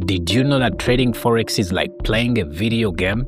Did you know that trading Forex is like playing a video game?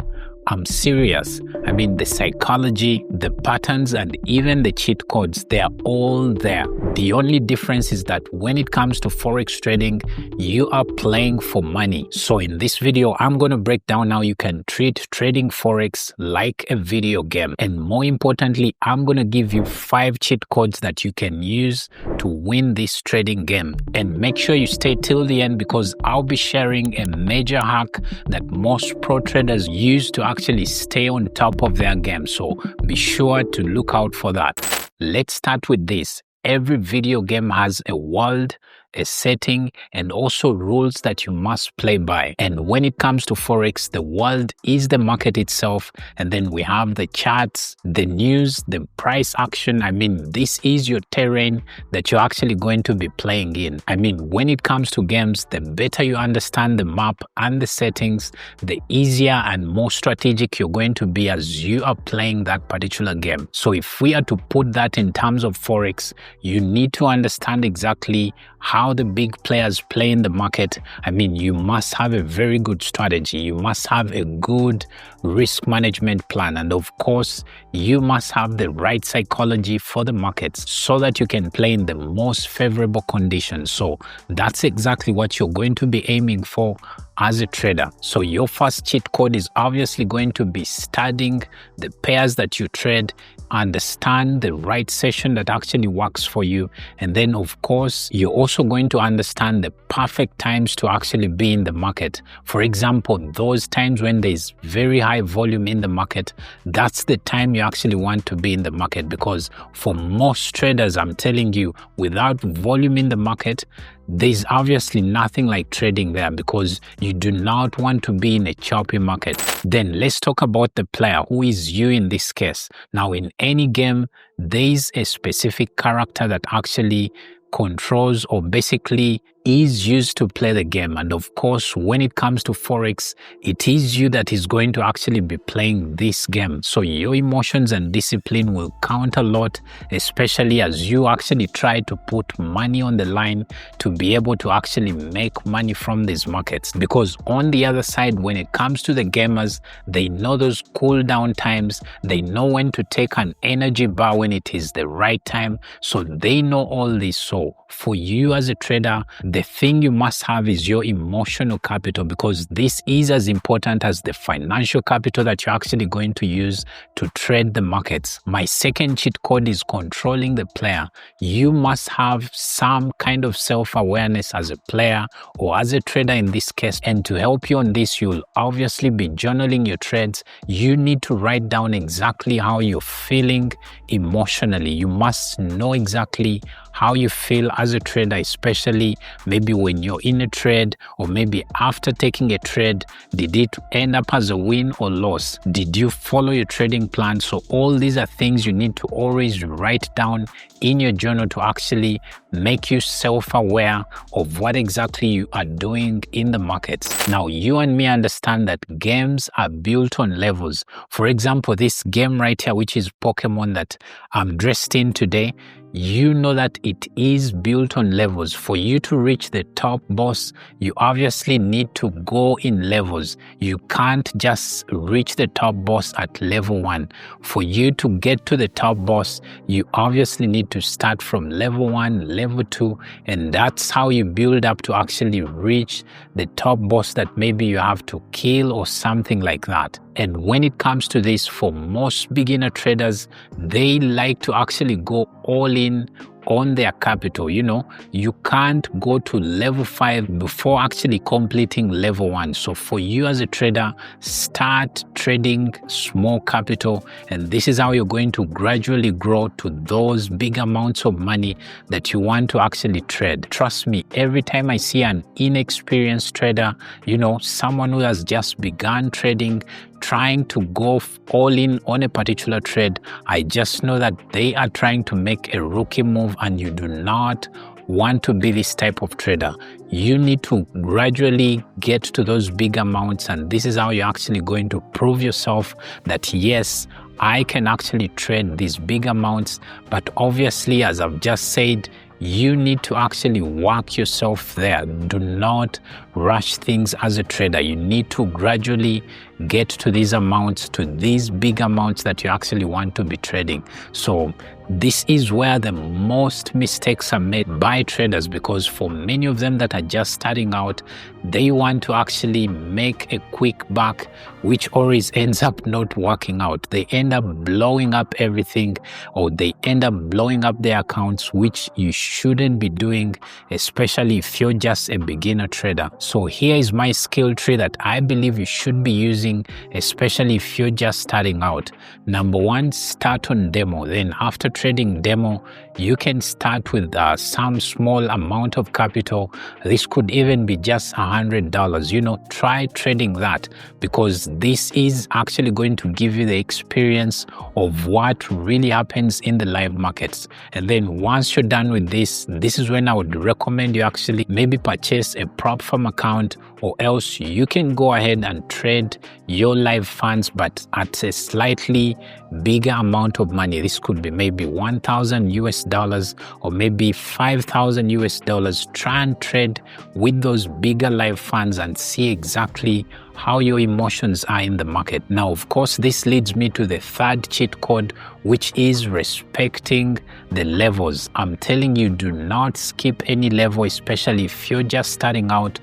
I'm serious. I mean, the psychology, the patterns, and even the cheat codes, they are all there. The only difference is that when it comes to Forex trading, you are playing for money. So in this video, I'm going to break down how you can treat trading Forex like a video game. And more importantly, I'm going to give you 5 cheat codes that you can use to win this trading game. And make sure you stay till the end because I'll be sharing a major hack that most pro traders use to actually stay on top of their game. So be sure to look out for that. Let's start with this. Every video game has a world, a setting, and also rules that you must play by. And when it comes to Forex, the world is the market itself. And then we have the charts, the news, the price action. I mean, this is your terrain that you're actually going to be playing in. I mean, when it comes to games, the better you understand the map and the settings, the easier and more strategic you're going to be as you are playing that particular game. So if we are to put that in terms of Forex, you need to understand exactly how the big players play in the market. I mean, you must have a very good strategy. You must have a good risk management plan. And of course, you must have the right psychology for the markets so that you can play in the most favorable conditions. So that's exactly what you're going to be aiming for as a trader. So your first cheat code is obviously going to be studying the pairs that you trade, understand the right session that actually works for you. And then of course, you're also going to understand the perfect times to actually be in the market. For example, those times when there's very high volume in the market, that's the time you actually want to be in the market, because for most traders, I'm telling you, without volume in the market, there's obviously nothing like trading there, because you do not want to be in a choppy market. Then let's talk about the player, who is you in this case. Now, in any game, there's a specific character that actually controls or basically is used to play the game. And of course, when it comes to Forex, it is you that is going to actually be playing this game. So your emotions and discipline will count a lot, especially as you actually try to put money on the line to be able to actually make money from these markets. Because on the other side, when it comes to the gamers, they know those cool down times. They know when to take an energy bar when it is the right time. So they know all this. So for you as a trader, the thing you must have is your emotional capital, because this is as important as the financial capital that you're actually going to use to trade the markets. My second cheat code is controlling the player. You must have some kind of self-awareness as a player or as a trader in this case. And to help you on this, you'll obviously be journaling your trades. You need to write down exactly how you're feeling emotionally. You must know exactly how you feel as a trader, especially maybe when you're in a trade or maybe after taking a trade. Did it end up as a win or loss? Did you follow your trading plan? So all these are things you need to always write down in your journal to actually make you self-aware of what exactly you are doing in the markets. Now, you and me understand that games are built on levels. For example, this game right here, which is Pokemon that I'm dressed in today, you know that it is built on levels. For you to reach the top boss, you obviously need to go in levels. You can't just reach the top boss at level 1. For you to get to the top boss, you obviously need to start from level 1, level 2, and that's how you build up to actually reach the top boss that maybe you have to kill or something like that. And when it comes to this, for most beginner traders, they like to actually go all in on their capital. You know, you can't go to level 5 before actually completing level 1. So for you as a trader, start trading small capital, and this is how you're going to gradually grow to those big amounts of money that you want to actually trade. Trust me, every time I see an inexperienced trader, you know, someone who has just begun trading, trying to go all in on a particular trade, I just know that they are trying to make a rookie move, and you do not want to be this type of trader. You need to gradually get to those big amounts, and this is how you're actually going to prove yourself that yes, I can actually trade these big amounts. But obviously, as I've just said, you need to actually work yourself there. Do not rush things as a trader. You need to gradually get to these amounts, to these big amounts that you actually want to be trading. So this is where the most mistakes are made by traders, because for many of them that are just starting out, they want to actually make a quick buck, which always ends up not working out. They end up blowing up everything, or they end up blowing up their accounts, which you shouldn't be doing, especially if you're just a beginner trader. So here is my skill tree that I believe you should be using, especially if you're just starting out. Number one, start on demo. Then after trading demo, you can start with some small amount of capital. This could even be just $100. Try trading that, because this is actually going to give you the experience of what really happens in the live markets. And then once you're done with this is when I would recommend you actually maybe purchase a prop firm account, or else you can go ahead and trade your live funds, but at a slightly bigger amount of money. This could be maybe $1,000 or maybe $5,000. Try and trade with those bigger live funds and see exactly how your emotions are in the market. Now, of course, this leads me to the third cheat code, which is respecting the levels. I'm telling you, do not skip any level, especially if you're just starting out.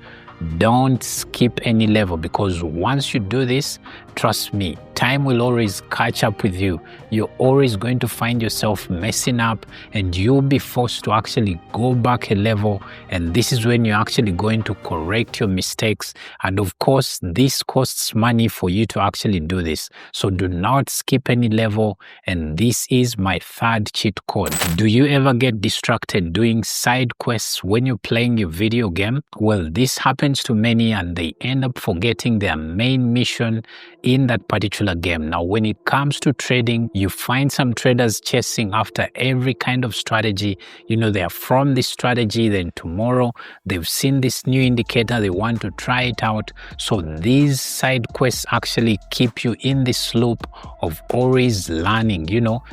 Don't skip any level, because once you do this, trust me, time will always catch up with you. You're always going to find yourself messing up, and you'll be forced to actually go back a level, and this is when you're actually going to correct your mistakes. And of course, this costs money for you to actually do this. So do not skip any level, and this is my third cheat code. Do you ever get distracted doing side quests when you're playing your video game? Well, this happens to many, and they end up forgetting their main mission in that particular game. Now, when it comes to trading, you find some traders chasing after every kind of strategy. They are from this strategy, then tomorrow they've seen this new indicator, they want to try it out. So these side quests actually keep you in this loop of always learning.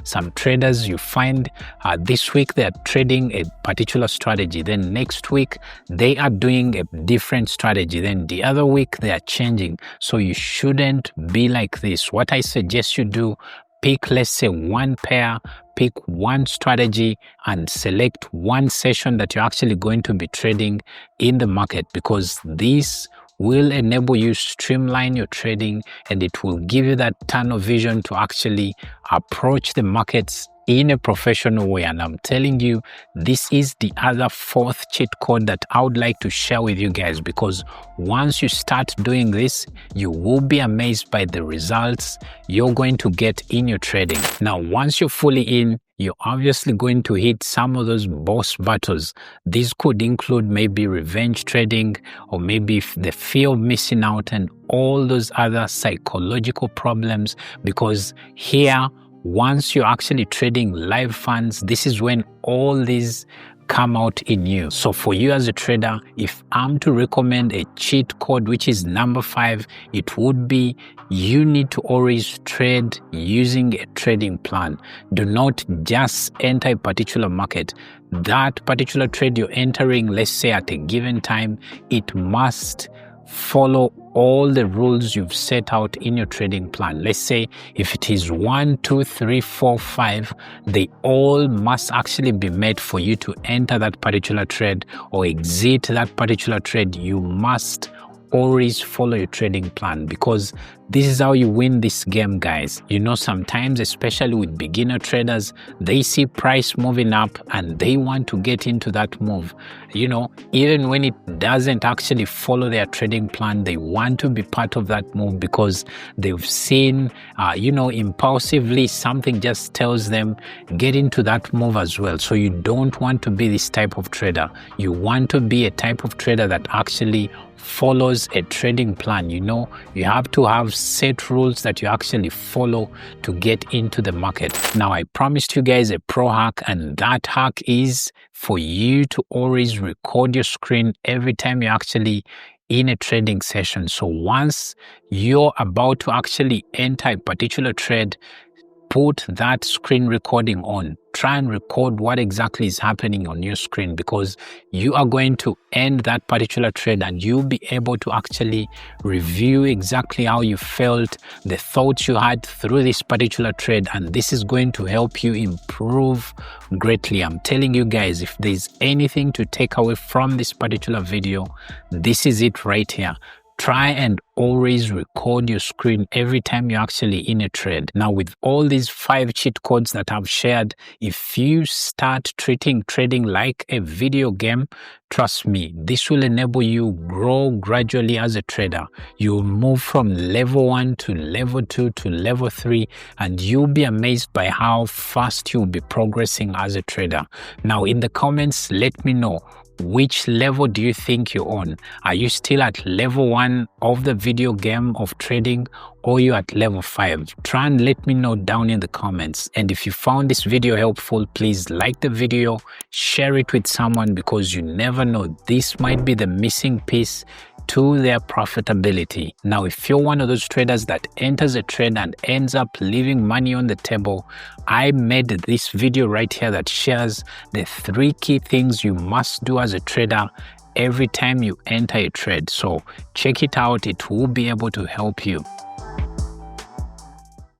Some traders you find this week they're trading a particular strategy, then next week they are doing a different strategy, then the other week they are changing. So you shouldn't be like this. What I suggest you do, pick, let's say, one pair, pick one strategy, and select one session that you're actually going to be trading in the market, because this will enable you streamline your trading, and it will give you that tunnel vision to actually approach the markets in a professional way. And I'm telling you, this is the other fourth cheat code that I would like to share with you guys, because once you start doing this, you will be amazed by the results you're going to get in your trading. Now, once you're fully in, you're obviously going to hit some of those boss battles. These could include maybe revenge trading, or maybe the fear of missing out, and all those other psychological problems, because here, once you're actually trading live funds, this is when all these come out in you. So for you as a trader, if I'm to recommend a cheat code, which is number 5, it would be you need to always trade using a trading plan. Do not just enter a particular market. That particular trade you're entering, let's say at a given time, it must follow all the rules you've set out in your trading plan. Let's say if it is 1, 2, 3, 4, 5, they all must actually be met for you to enter that particular trade or exit that particular trade. You must always follow your trading plan, because this is how you win this game, guys. Sometimes, especially with beginner traders, they see price moving up and they want to get into that move. Even when it doesn't actually follow their trading plan, they want to be part of that move, because they've seen, impulsively something just tells them get into that move as well. So you don't want to be this type of trader. You want to be a type of trader that actually follows a trading plan. You have to have set rules that you actually follow to get into the market. Now, I promised you guys a pro hack, and that hack is for you to always record your screen every time you're actually in a trading session. So once you're about to actually enter a particular trade, put that screen recording on. Try and record what exactly is happening on your screen, because you are going to end that particular trade and you'll be able to actually review exactly how you felt, the thoughts you had through this particular trade, and this is going to help you improve greatly. I'm telling you guys, if there's anything to take away from this particular video, this is it right here. Try and always record your screen every time you're actually in a trade. Now, with all these 5 cheat codes that I've shared, if you start treating trading like a video game, trust me, this will enable you grow gradually as a trader. You'll move from level 1 to level 2 to level 3, and you'll be amazed by how fast you'll be progressing as a trader. Now, in the comments, let me know, which level do you think you're on? Are you still at level 1 of the video game of trading, or you're at level 5? Try and let me know down in the comments. And if you found this video helpful, please like the video, share it with someone, because you never know, this might be the missing piece to their profitability. Now, if you're one of those traders that enters a trade and ends up leaving money on the table, I made this video right here that shares the 3 key things you must do as a trader every time you enter a trade. So check it out, it will be able to help you.